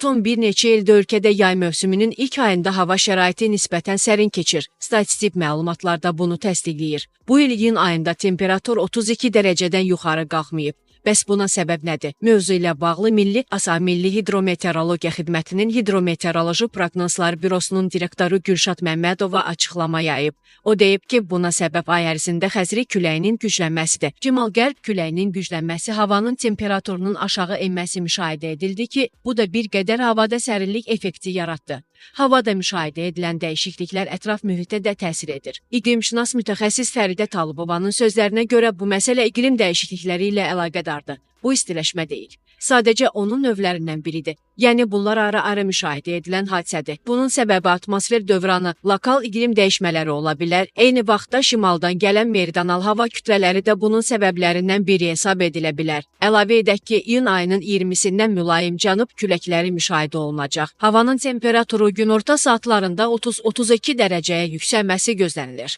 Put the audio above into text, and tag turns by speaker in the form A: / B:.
A: Son bir neçə ildə ölkədə yay mövsümünün ilk ayında hava şəraiti nisbətən sərin keçir. Statistik məlumatlar da bunu təsdiqləyir. Bu il iyun ayında temperatur 32 dərəcədən yuxarı qalxmayıb. Bəs buna səbəb nədir? Mövzu ilə bağlı Milli Hidrometeorologiya Xidmətinin Hidrometeoroloji Proqnozlar Bürosunun direktoru Gülşad Məmmədova açıqlama yayıb. O deyib ki, buna səbəb ay ərzində xəzri küləyinin güclənməsidir. Şimal-qərb küləyinin güclənməsi havanın temperaturunun aşağı enməsi müşahidə edildi ki, bu da bir qədər havada sərinlik effekti yaratdı. Havada müşahidə edilən dəyişikliklər ətraf mühitə də təsir edir. İqlimşünas mütəxəssis Fəridə Talıbovanın sözlərinə görə bu məsələ iqlim dəyişiklikləri ilə əlaqədardır. Bu istiləşmə deyil. Sadəcə onun növlərindən biridir. Yəni bunlar ara-ara müşahidə edilən hadisədir. Bunun səbəbi atmosfer dövranı, lokal iqlim dəyişmələri ola bilər. Eyni vaxtda şimaldan gələn meridional hava kütlələri də bunun səbəblərindən biri hesab edilə bilər. Əlavə edək ki, iyun ayının 20-sindən mülayim cənub küləkləri müşahidə olunacaq. Havanın temperaturu günorta saatlarında 30-32 dərəcəyə yüksəlməsi gözlənilir.